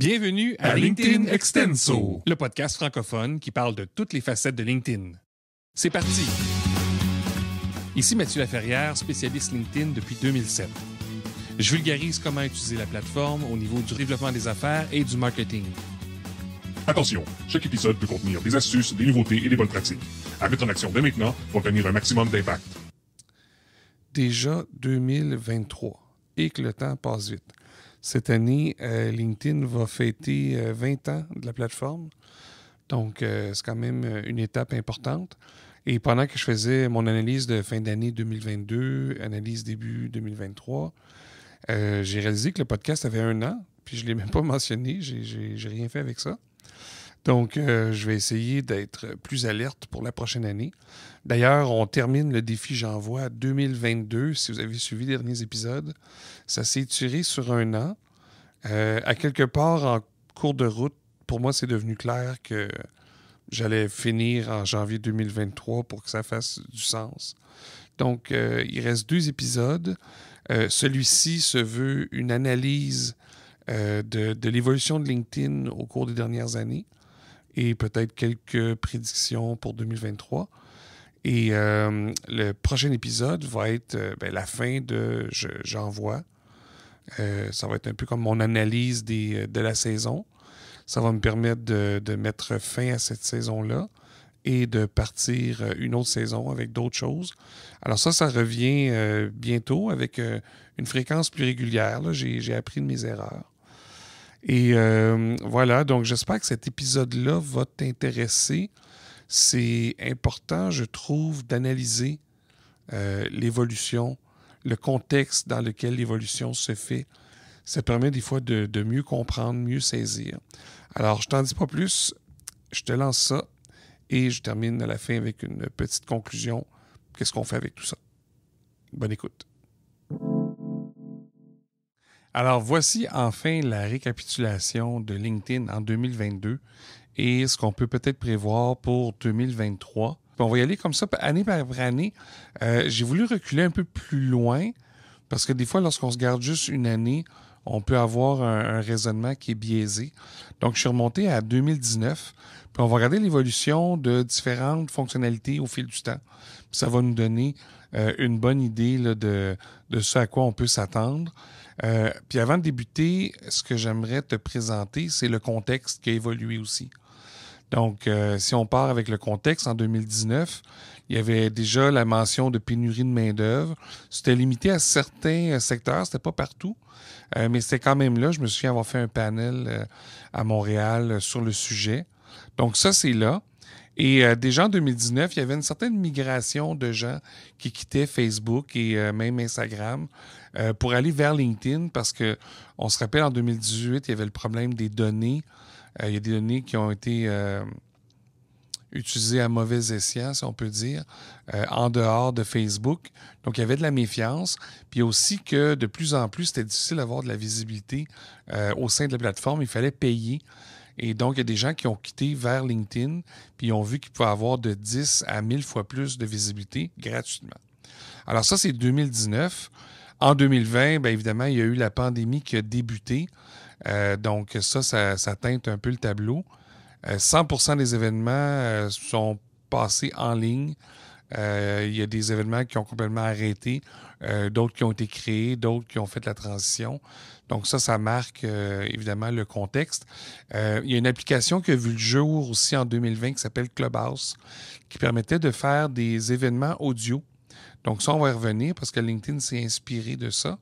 Bienvenue à LinkedIn Extenso, le podcast francophone qui parle de toutes les facettes de LinkedIn. C'est parti! Ici Mathieu Laferrière, spécialiste LinkedIn depuis 2007. Je vulgarise comment utiliser la plateforme au niveau du développement des affaires et du marketing. Attention, chaque épisode peut contenir des astuces, des nouveautés et des bonnes pratiques. À mettre en action dès maintenant pour obtenir un maximum d'impact. Déjà 2023 et que le temps passe vite. Cette année, LinkedIn va fêter 20 ans de la plateforme. Donc, c'est quand même une étape importante. Et pendant que je faisais mon analyse de fin d'année 2022, analyse début 2023, j'ai réalisé que le podcast avait 1 an, puis je ne l'ai même pas mentionné, j'ai rien fait avec ça. Donc, je vais essayer d'être plus alerte pour la prochaine année. D'ailleurs, on termine le défi J'envoie 2022. Si vous avez suivi les derniers épisodes, ça s'est étiré sur 1 an. À quelque part, en cours de route, pour moi, c'est devenu clair que j'allais finir en janvier 2023 pour que ça fasse du sens. Donc, il reste 2 épisodes. Celui-ci se veut une analyse de l'évolution de LinkedIn au cours des dernières années et peut-être quelques prédictions pour 2023. Et le prochain épisode va être la fin de J'envoie. Ça va être un peu comme mon analyse de la saison. Ça va me permettre de mettre fin à cette saison-là et de partir une autre saison avec d'autres choses. Alors ça revient bientôt avec une fréquence plus régulière. Là. J'ai appris de mes erreurs. Et voilà, donc j'espère que cet épisode-là va t'intéresser. C'est important, je trouve, d'analyser l'évolution, le contexte dans lequel l'évolution se fait. Ça permet des fois de mieux comprendre, mieux saisir. Alors, je t'en dis pas plus, je te lance ça et je termine à la fin avec une petite conclusion. Qu'est-ce qu'on fait avec tout ça? Bonne écoute. Alors, voici enfin la récapitulation de LinkedIn en 2022 et ce qu'on peut peut-être prévoir pour 2023. On va y aller comme ça, année par année. J'ai voulu reculer un peu plus loin parce que des fois, lorsqu'on se garde juste une année, on peut avoir un raisonnement qui est biaisé. Donc, je suis remonté à 2019, puis on va regarder l'évolution de différentes fonctionnalités au fil du temps. Puis ça va nous donner une bonne idée là, de ce à quoi on peut s'attendre. Puis avant de débuter, ce que j'aimerais te présenter, c'est le contexte qui a évolué aussi. Donc, si on part avec le contexte, en 2019, il y avait déjà la mention de pénurie de main-d'œuvre. C'était limité à certains secteurs, c'était pas partout, mais c'était quand même là. Je me souviens avoir fait un panel à Montréal sur le sujet. Donc, ça, c'est là. Et déjà en 2019, il y avait une certaine migration de gens qui quittaient Facebook et même Instagram pour aller vers LinkedIn parce que on se rappelle, en 2018, il y avait le problème des données. Il y a des données qui ont été utilisées à mauvais escient, si on peut dire, en dehors de Facebook. Donc, il y avait de la méfiance. Puis aussi que de plus en plus, c'était difficile d'avoir de la visibilité au sein de la plateforme. Il fallait payer. Et donc, il y a des gens qui ont quitté vers LinkedIn puis ils ont vu qu'ils pouvaient avoir de 10 à 1000 fois plus de visibilité gratuitement. Alors ça, c'est 2019. En 2020, bien évidemment, il y a eu la pandémie qui a débuté. Donc ça teinte un peu le tableau. 100% des événements sont passés en ligne. Il y a des événements qui ont complètement arrêté, d'autres qui ont été créés, d'autres qui ont fait la transition. Donc ça marque évidemment le contexte. Il y a une application qui a vu le jour aussi en 2020 qui s'appelle Clubhouse, qui permettait de faire des événements audio. Donc ça, on va y revenir parce que LinkedIn s'est inspiré de ça.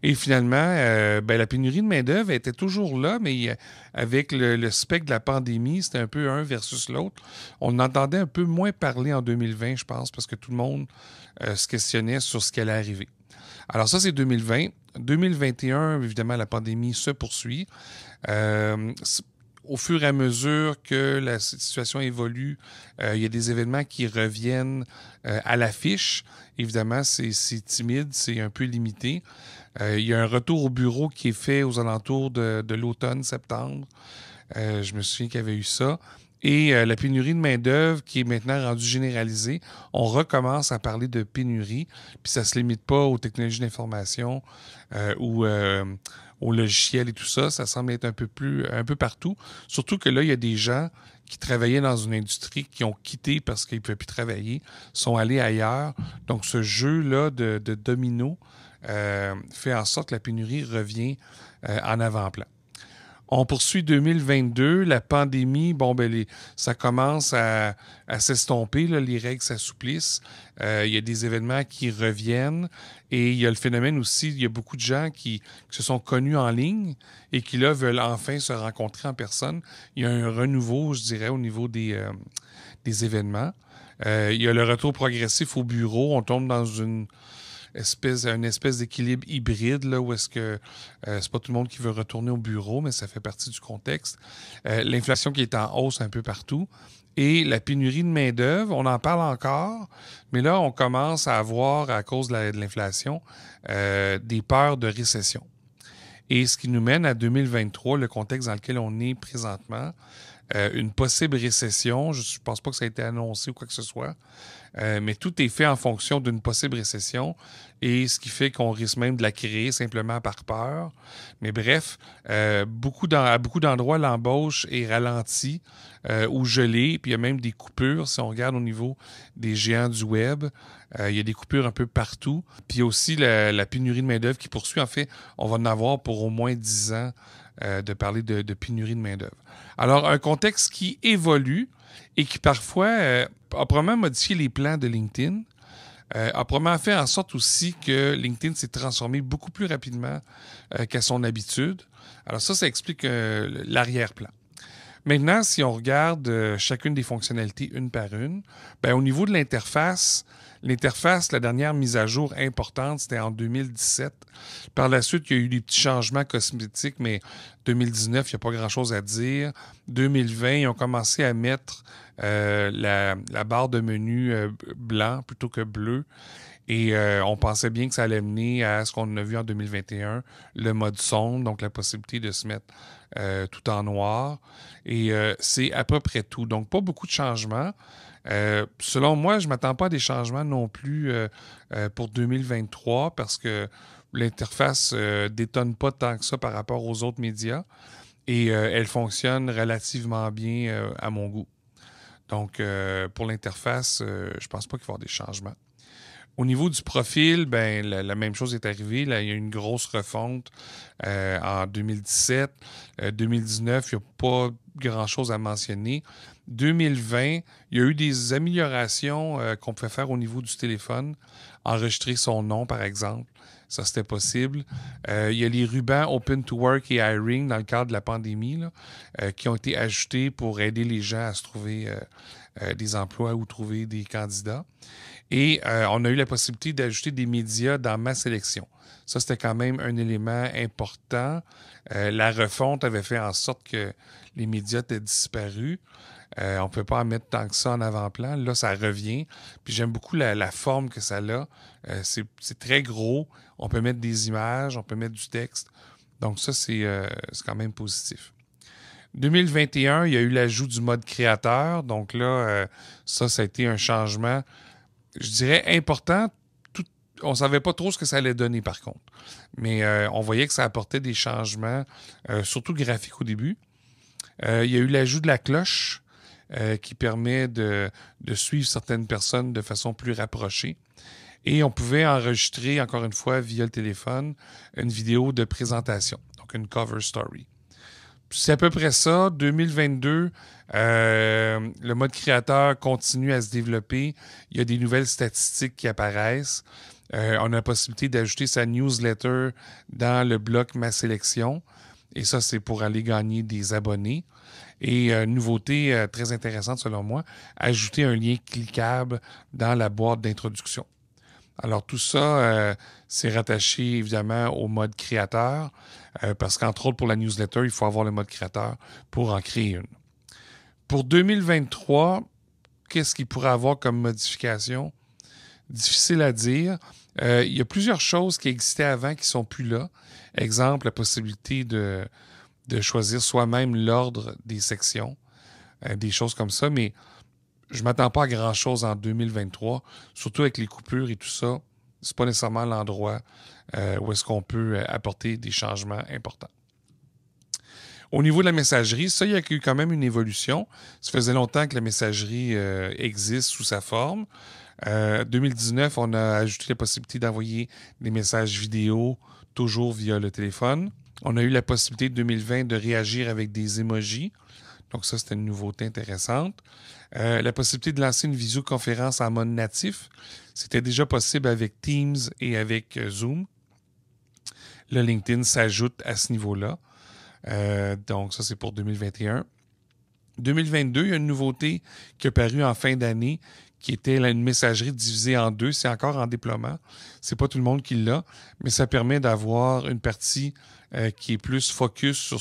Et finalement, la pénurie de main-d'œuvre était toujours là, mais avec le spectre de la pandémie, c'était un peu un versus l'autre. On entendait un peu moins parler en 2020, je pense, parce que tout le monde se questionnait sur ce qui allait arriver. Alors ça, c'est 2020. 2021, évidemment, la pandémie se poursuit. Au fur et à mesure que la situation évolue, il y a des événements qui reviennent à l'affiche. Évidemment, c'est timide, c'est un peu limité. Il y a un retour au bureau qui est fait aux alentours de l'automne, septembre. Je me souviens qu'il y avait eu ça. Et la pénurie de main-d'œuvre qui est maintenant rendue généralisée, on recommence à parler de pénurie, puis ça ne se limite pas aux technologies d'information ou au logiciel et tout ça. Ça semble être un peu partout. Surtout que là, il y a des gens qui travaillaient dans une industrie qui ont quitté parce qu'ils ne pouvaient plus travailler, sont allés ailleurs. Donc, ce jeu-là de domino fait en sorte que la pénurie revient en avant-plan. On poursuit 2022, la pandémie, ça commence à s'estomper, là, les règles s'assouplissent, il y a des événements qui reviennent et il y a le phénomène aussi, il y a beaucoup de gens qui se sont connus en ligne et qui là veulent enfin se rencontrer en personne. Il y a un renouveau, je dirais, au niveau des événements. Il y a le retour progressif au bureau, on tombe dans une espèce d'équilibre hybride là, où est-ce que c'est pas tout le monde qui veut retourner au bureau, mais ça fait partie du contexte. L'inflation qui est en hausse un peu partout et la pénurie de main-d'œuvre, on en parle encore, mais là, on commence à avoir, à cause de l'inflation, des peurs de récession. Et ce qui nous mène à 2023, le contexte dans lequel on est présentement, une possible récession. Je ne pense pas que ça a été annoncé ou quoi que ce soit, mais tout est fait en fonction d'une possible récession et ce qui fait qu'on risque même de la créer simplement par peur. Mais bref, à beaucoup d'endroits, l'embauche est ralentie ou gelée, puis il y a même des coupures. Si on regarde au niveau des géants du web, il y a des coupures un peu partout. Puis il y a aussi la pénurie de main-d'œuvre qui poursuit. En fait, on va en avoir pour au moins 10 ans de parler de pénurie de main-d'œuvre. Alors, un contexte qui évolue et qui parfois a probablement modifié les plans de LinkedIn, a probablement fait en sorte aussi que LinkedIn s'est transformé beaucoup plus rapidement qu'à son habitude. Alors ça explique l'arrière-plan. Maintenant, si on regarde chacune des fonctionnalités une par une, au niveau de l'interface, la dernière mise à jour importante, c'était en 2017. Par la suite, il y a eu des petits changements cosmétiques, mais 2019, il n'y a pas grand-chose à dire. 2020, ils ont commencé à mettre la barre de menu blanc plutôt que bleu. Et on pensait bien que ça allait mener à ce qu'on a vu en 2021, le mode sombre, donc la possibilité de se mettre tout en noir. Et c'est à peu près tout. Donc, pas beaucoup de changements. Selon moi, je ne m'attends pas à des changements non plus pour 2023 parce que l'interface détonne pas tant que ça par rapport aux autres médias et elle fonctionne relativement bien à mon goût. Donc, pour l'interface, je pense pas qu'il va y avoir des changements. Au niveau du profil, la même chose est arrivée. Là, il y a eu une grosse refonte en 2017. 2019, il n'y a pas grand-chose à mentionner. 2020, il y a eu des améliorations qu'on pouvait faire au niveau du téléphone. Enregistrer son nom, par exemple. Ça, c'était possible. Il y a les rubans Open to Work et Hiring dans le cadre de la pandémie là, qui ont été ajoutés pour aider les gens à se trouver des emplois ou trouver des candidats. Et on a eu la possibilité d'ajouter des médias dans ma sélection. Ça, c'était quand même un élément important. La refonte avait fait en sorte que les médias étaient disparus. On ne peut pas en mettre tant que ça en avant-plan. Là, ça revient. Puis j'aime beaucoup la forme que ça a. C'est très gros. On peut mettre des images, on peut mettre du texte. Donc ça, c'est quand même positif. 2021, il y a eu l'ajout du mode créateur. Donc là, ça a été un changement, je dirais, important. On ne savait pas trop ce que ça allait donner, par contre. Mais on voyait que ça apportait des changements, surtout graphiques au début. Il y a eu l'ajout de la cloche qui permet de suivre certaines personnes de façon plus rapprochée. Et on pouvait enregistrer, encore une fois, via le téléphone, une vidéo de présentation, donc une cover story. C'est à peu près ça. 2022, le mode créateur continue à se développer. Il y a des nouvelles statistiques qui apparaissent. On a la possibilité d'ajouter sa newsletter dans le bloc Ma Sélection. Et ça, c'est pour aller gagner des abonnés. Et nouveauté très intéressante selon moi, ajouter un lien cliquable dans la boîte d'introduction. Alors tout ça, c'est rattaché évidemment au mode créateur, parce qu'entre autres pour la newsletter, il faut avoir le mode créateur pour en créer une. Pour 2023, qu'est-ce qu'il pourrait avoir comme modification? Difficile à dire. Il y a plusieurs choses qui existaient avant qui ne sont plus là. Exemple, la possibilité de choisir soi-même l'ordre des sections, des choses comme ça, mais je ne m'attends pas à grand-chose en 2023, surtout avec les coupures et tout ça. C'est pas nécessairement l'endroit où est-ce qu'on peut apporter des changements importants. Au niveau de la messagerie, ça, il y a eu quand même une évolution. Ça faisait longtemps que la messagerie existe sous sa forme. 2019, on a ajouté la possibilité d'envoyer des messages vidéo toujours via le téléphone. On a eu la possibilité de 2020 de réagir avec des emojis. Donc ça, c'était une nouveauté intéressante. La possibilité de lancer une visioconférence en mode natif. C'était déjà possible avec Teams et avec Zoom. Le LinkedIn s'ajoute à ce niveau-là. Donc ça, c'est pour 2021. 2022, il y a une nouveauté qui est apparue en fin d'année qui était une messagerie divisée en deux. C'est encore en déploiement. C'est pas tout le monde qui l'a, mais ça permet d'avoir une partie qui est plus focus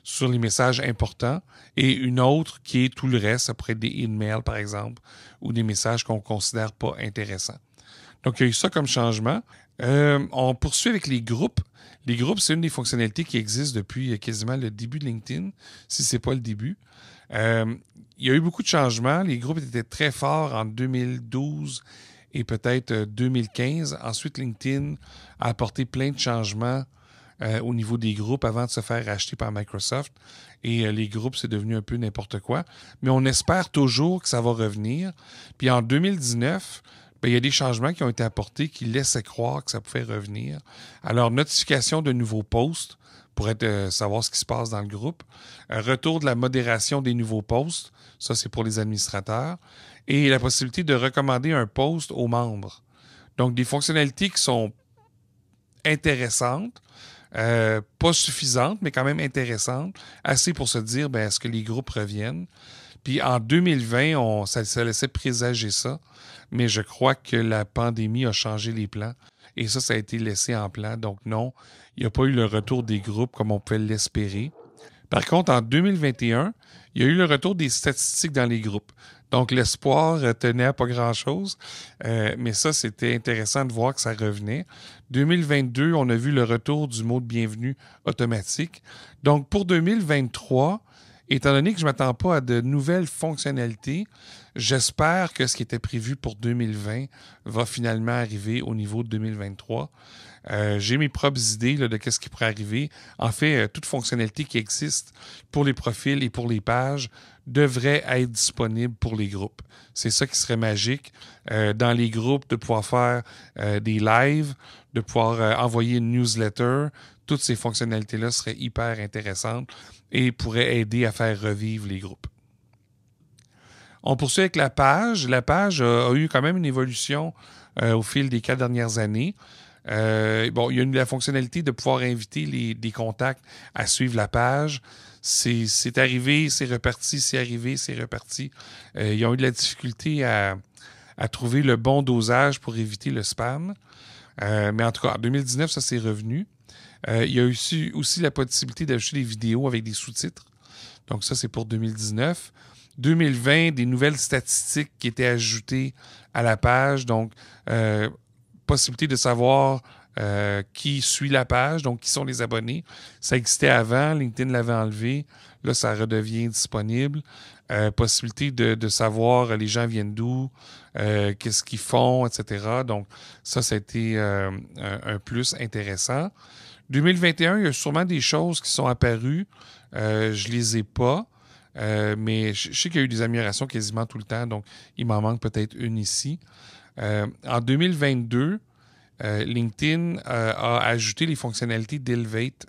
sur les messages importants et une autre qui est tout le reste, après des emails, par exemple, ou des messages qu'on ne considère pas intéressants. Donc, il y a eu ça comme changement. On poursuit avec les groupes. Les groupes, c'est une des fonctionnalités qui existe depuis quasiment le début de LinkedIn, si ce n'est pas le début. Il y a eu beaucoup de changements. Les groupes étaient très forts en 2012 et peut-être 2015. Ensuite, LinkedIn a apporté plein de changements au niveau des groupes avant de se faire racheter par Microsoft. Et les groupes, c'est devenu un peu n'importe quoi. Mais on espère toujours que ça va revenir. Puis en 2019, il y a des changements qui ont été apportés qui laissaient croire que ça pouvait revenir. Alors, notification de nouveaux posts pour savoir ce qui se passe dans le groupe. Retour de la modération des nouveaux posts. Ça, c'est pour les administrateurs. Et la possibilité de recommander un post aux membres. Donc, des fonctionnalités qui sont intéressantes, pas suffisantes, mais quand même intéressantes. Assez pour se dire, est-ce que les groupes reviennent? Puis en 2020, ça laissait présager ça. Mais je crois que la pandémie a changé les plans. Et ça a été laissé en plan. Donc non, il n'y a pas eu le retour des groupes comme on pouvait l'espérer. Par contre, en 2021, il y a eu le retour des statistiques dans les groupes. Donc, l'espoir tenait à pas grand-chose. Mais ça, c'était intéressant de voir que ça revenait. 2022, on a vu le retour du mot de bienvenue automatique. Donc, pour 2023, étant donné que je ne m'attends pas à de nouvelles fonctionnalités, j'espère que ce qui était prévu pour 2020 va finalement arriver au niveau de 2023. J'ai mes propres idées là, de ce qui pourrait arriver. En fait, toute fonctionnalité qui existe pour les profils et pour les pages devrait être disponible pour les groupes. C'est ça qui serait magique. Dans les groupes, de pouvoir faire des lives, de pouvoir envoyer une newsletter. Toutes ces fonctionnalités-là seraient hyper intéressantes et pourraient aider à faire revivre les groupes. On poursuit avec la page. La page a eu quand même une évolution au fil des 4 dernières années. Il y a eu la fonctionnalité de pouvoir inviter des contacts à suivre la page. C'est arrivé, c'est reparti, c'est arrivé, c'est reparti. Ils ont eu de la difficulté à trouver le bon dosage pour éviter le spam. Mais en tout cas, en 2019, ça s'est revenu. Il y a aussi la possibilité d'ajouter des vidéos avec des sous-titres. Donc ça, c'est pour 2019. 2020, des nouvelles statistiques qui étaient ajoutées à la page. Donc, possibilité de savoir qui suit la page, donc qui sont les abonnés. Ça existait avant, LinkedIn l'avait enlevé. Là, ça redevient disponible. Possibilité de savoir les gens viennent d'où, qu'est-ce qu'ils font, etc. Donc, ça a été un plus intéressant. 2021, il y a sûrement des choses qui sont apparues. Je les ai pas. Mais je sais qu'il y a eu des améliorations quasiment tout le temps, donc il m'en manque peut-être une ici. En 2022, LinkedIn a ajouté les fonctionnalités d'Elevate,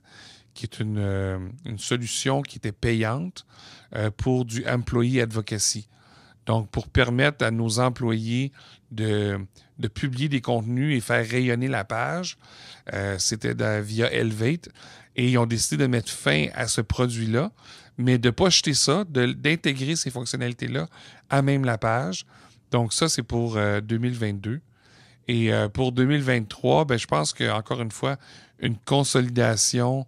qui est une solution qui était payante pour du Employee Advocacy. Donc, pour permettre à nos employés de publier des contenus et faire rayonner la page, c'était via Elevate. Et ils ont décidé de mettre fin à ce produit-là, mais de ne pas jeter ça, d'intégrer ces fonctionnalités-là à même la page. Donc ça, c'est pour 2022. Et pour 2023, je pense qu'encore une fois, une consolidation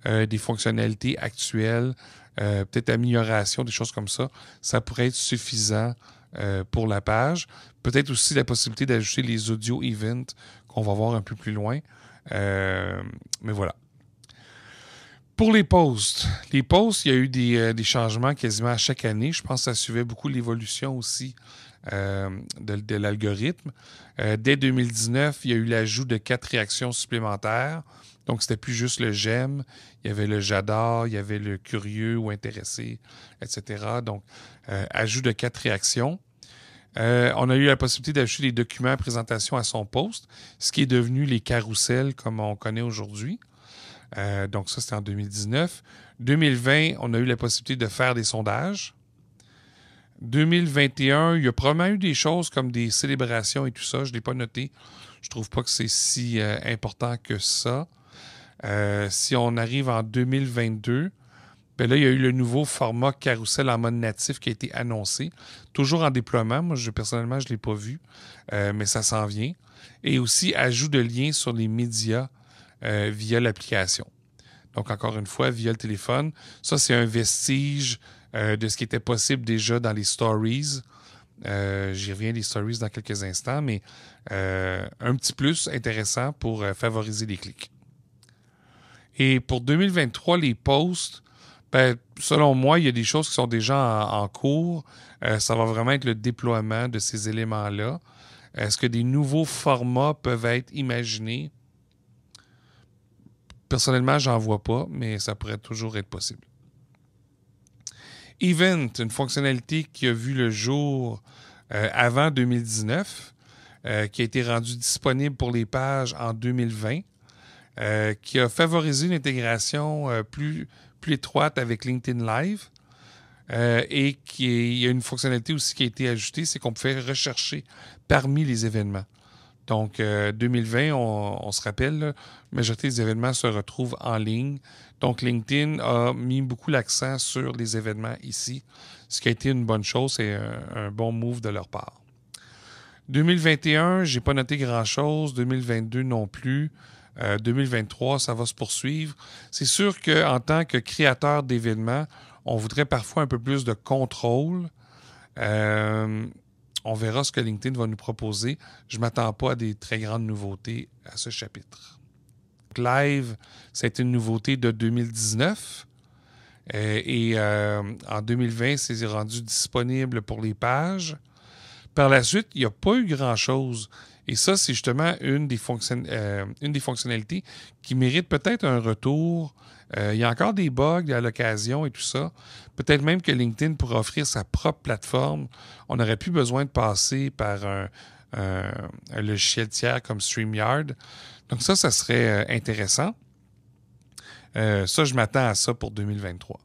des fonctionnalités actuelles, peut-être amélioration, des choses comme ça, ça pourrait être suffisant pour la page. Peut-être aussi la possibilité d'ajouter les audio events qu'on va voir un peu plus loin. Mais voilà. Pour les posts, il y a eu des changements quasiment à chaque année. Je pense que ça suivait beaucoup l'évolution aussi de l'algorithme. Dès 2019, il y a eu l'ajout de 4 réactions supplémentaires. Donc, c'était plus juste le j'aime, il y avait le j'adore, il y avait le curieux ou intéressé, etc. Donc, ajout de 4 réactions. On a eu la possibilité d'ajouter des documents à présentation à son post, ce qui est devenu les carousels comme on connaît aujourd'hui. Donc, ça, c'était en 2019. 2020, on a eu la possibilité de faire des sondages. 2021, il y a probablement eu des choses comme des célébrations et tout ça. Je ne l'ai pas noté. Je trouve pas que c'est si important que ça. Si on arrive en 2022, ben là, il y a eu le nouveau format carrousel en mode natif qui a été annoncé. Toujours en déploiement. Moi, personnellement, je ne l'ai pas vu, mais ça s'en vient. Et aussi, ajout de liens sur les médias via l'application. Donc, encore une fois, via le téléphone. Ça, c'est un vestige de ce qui était possible déjà dans les stories. J'y reviens des stories dans quelques instants, mais un petit plus intéressant pour favoriser les clics. Et pour 2023, les posts, ben, selon moi, il y a des choses qui sont déjà en cours. Ça va vraiment être le déploiement de ces éléments-là. Est-ce que des nouveaux formats peuvent être imaginés? Personnellement, j'en vois pas, mais ça pourrait toujours être possible. Event, une fonctionnalité qui a vu le jour avant 2019, qui a été rendue disponible pour les pages en 2020, qui a favorisé une intégration plus étroite avec LinkedIn Live et il y a une fonctionnalité aussi qui a été ajoutée, c'est qu'on pouvait rechercher parmi les événements. Donc, 2020, on se rappelle, la majorité des événements se retrouvent en ligne. Donc, LinkedIn a mis beaucoup l'accent sur les événements ici, ce qui a été une bonne chose, c'est un bon move de leur part. 2021, je n'ai pas noté grand-chose. 2022 non plus. 2023, ça va se poursuivre. C'est sûr qu'en tant que créateur d'événements, on voudrait parfois un peu plus de contrôle. On verra ce que LinkedIn va nous proposer. Je ne m'attends pas à des très grandes nouveautés à ce chapitre. Live, c'est une nouveauté de 2019. En 2020, c'est rendu disponible pour les pages. Par la suite, il n'y a pas eu grand-chose. Et ça, c'est justement une des fonctionnalités qui mérite peut-être un retour. Il y a encore des bugs à l'occasion et tout ça. Peut-être même que LinkedIn pourrait offrir sa propre plateforme. On n'aurait plus besoin de passer par un logiciel tiers comme StreamYard. Donc ça serait intéressant. Ça, je m'attends à ça pour 2023.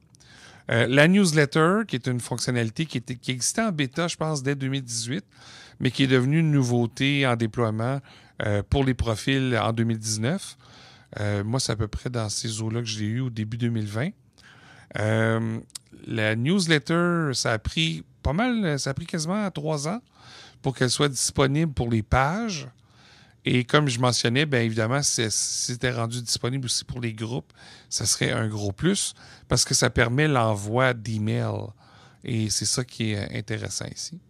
La newsletter, qui est une fonctionnalité qui existait en bêta, je pense, dès 2018, mais qui est devenue une nouveauté en déploiement pour les profils en 2019. Moi, c'est à peu près dans ces eaux-là que je l'ai eu au début 2020. La newsletter, ça a pris quasiment 3 ans pour qu'elle soit disponible pour les pages. Et comme je mentionnais, bien évidemment, si c'était rendu disponible aussi pour les groupes, ça serait un gros plus parce que ça permet l'envoi d'emails. Et c'est ça qui est intéressant ici.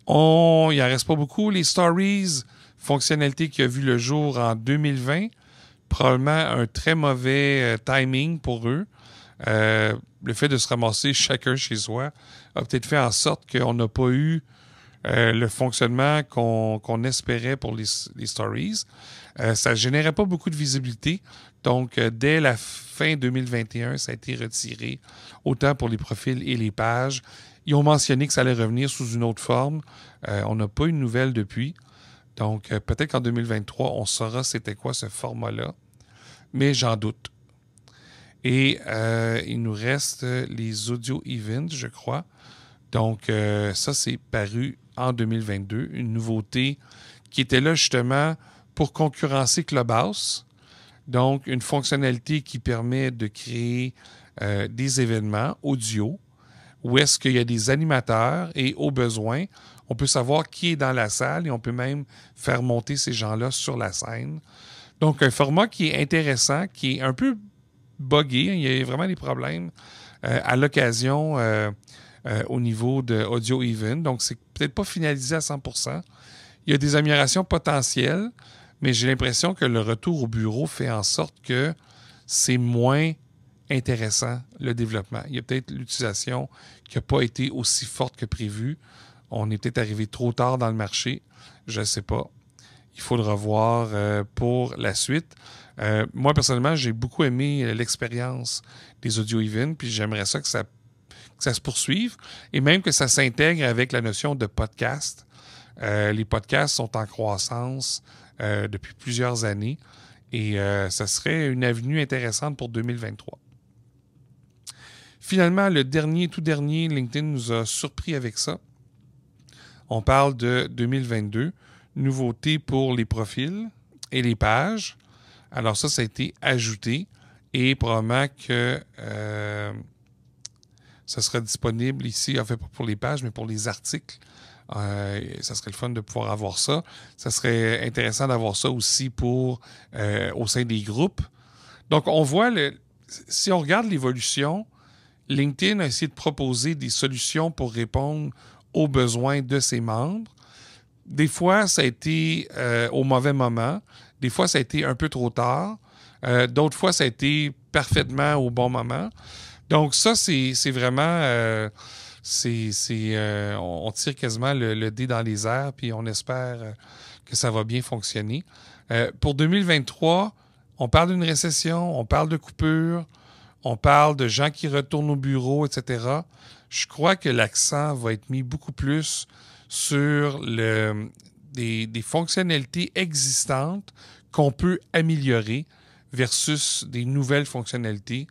Il n'en reste pas beaucoup. Les stories, fonctionnalité qui a vu le jour en 2020, probablement un très mauvais timing pour eux. Le fait de se ramasser chacun chez soi a peut-être fait en sorte qu'on n'a pas eu le fonctionnement qu'on espérait pour les stories. Ça ne générait pas beaucoup de visibilité. Donc, dès la fin 2021, ça a été retiré, autant pour les profils et les pages. Ils ont mentionné que ça allait revenir sous une autre forme. On n'a pas eu de nouvelles depuis. Donc, peut-être qu'en 2023, on saura c'était quoi ce format-là. Mais j'en doute. Et il nous reste les audio events, je crois. Donc, ça, c'est paru en 2022. Une nouveauté qui était là justement pour concurrencer Clubhouse. Donc, une fonctionnalité qui permet de créer des événements audio où est-ce qu'il y a des animateurs et au besoin, on peut savoir qui est dans la salle et on peut même faire monter ces gens-là sur la scène. Donc, un format qui est intéressant, qui est un peu buggé. Il y a vraiment des problèmes à l'occasion au niveau de Audio Event. Donc, c'est peut-être pas finalisé à 100%. Il y a des améliorations potentielles, mais j'ai l'impression que le retour au bureau fait en sorte que c'est moins intéressant, le développement. Il y a peut-être l'utilisation qui n'a pas été aussi forte que prévu. On est peut-être arrivé trop tard dans le marché. Je ne sais pas. Il faut le revoir pour la suite. Moi, personnellement, j'ai beaucoup aimé l'expérience des audio-events, puis j'aimerais ça que ça se poursuive et même que ça s'intègre avec la notion de podcast. Les podcasts sont en croissance depuis plusieurs années et ça serait une avenue intéressante pour 2023. Finalement, tout dernier, LinkedIn nous a surpris avec ça. On parle de 2022, nouveauté pour les profils et les pages. Alors ça a été ajouté et probablement que ça sera disponible ici, en fait pas pour les pages, mais pour les articles. Ça serait le fun de pouvoir avoir ça. Ça serait intéressant d'avoir ça aussi au sein des groupes. Donc, on voit, si on regarde l'évolution, LinkedIn a essayé de proposer des solutions pour répondre aux besoins de ses membres. Des fois, ça a été au mauvais moment. Des fois, ça a été un peu trop tard. D'autres fois, ça a été parfaitement au bon moment. Donc ça, c'est vraiment... on tire quasiment le dé dans les airs, puis on espère que ça va bien fonctionner. Pour 2023, on parle d'une récession, on parle de coupures, on parle de gens qui retournent au bureau, etc. Je crois que l'accent va être mis beaucoup plus sur des fonctionnalités existantes qu'on peut améliorer versus des nouvelles fonctionnalités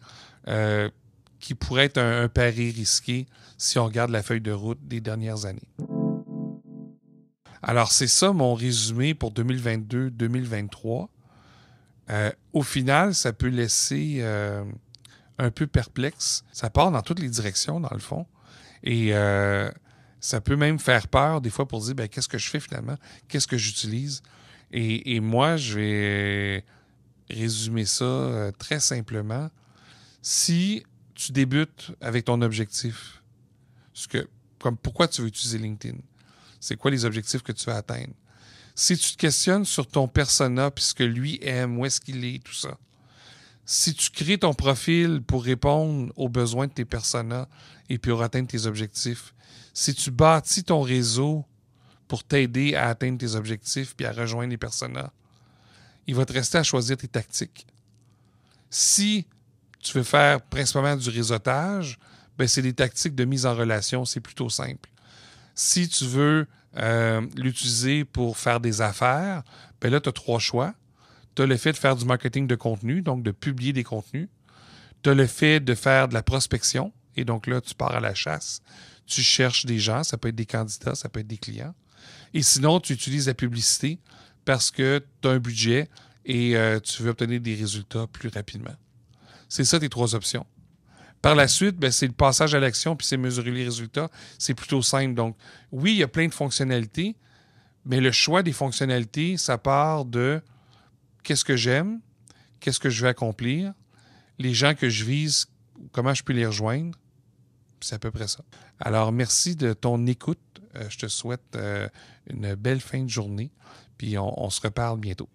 qui pourraient être un pari risqué si on regarde la feuille de route des dernières années. Alors, c'est ça mon résumé pour 2022-2023. Au final, ça peut laisser un peu perplexe. Ça part dans toutes les directions, dans le fond. Et ça peut même faire peur des fois pour dire, qu'est-ce que je fais finalement? Qu'est-ce que j'utilise? Et moi, je vais résumer ça très simplement. Si tu débutes avec ton objectif, comme pourquoi tu veux utiliser LinkedIn? C'est quoi les objectifs que tu veux atteindre? Si tu te questionnes sur ton persona, puis ce que lui aime, où est-ce qu'il est, tout ça. Si tu crées ton profil pour répondre aux besoins de tes personas et puis pour atteindre tes objectifs, si tu bâtis ton réseau pour t'aider à atteindre tes objectifs puis à rejoindre les personas, il va te rester à choisir tes tactiques. Si tu veux faire principalement du réseautage, c'est des tactiques de mise en relation, c'est plutôt simple. Si tu veux l'utiliser pour faire des affaires, là, tu as 3 choix. Tu as le fait de faire du marketing de contenu, donc de publier des contenus. Tu as le fait de faire de la prospection, et donc là, tu pars à la chasse. Tu cherches des gens, ça peut être des candidats, ça peut être des clients. Et sinon, tu utilises la publicité parce que tu as un budget et tu veux obtenir des résultats plus rapidement. C'est ça tes 3 options. Par la suite, c'est le passage à l'action puis c'est mesurer les résultats. C'est plutôt simple. Donc, oui, il y a plein de fonctionnalités, mais le choix des fonctionnalités, ça part de qu'est-ce que j'aime, qu'est-ce que je veux accomplir, les gens que je vise, comment je peux les rejoindre. C'est à peu près ça. Alors, merci de ton écoute. Je te souhaite une belle fin de journée. Puis on se reparle bientôt.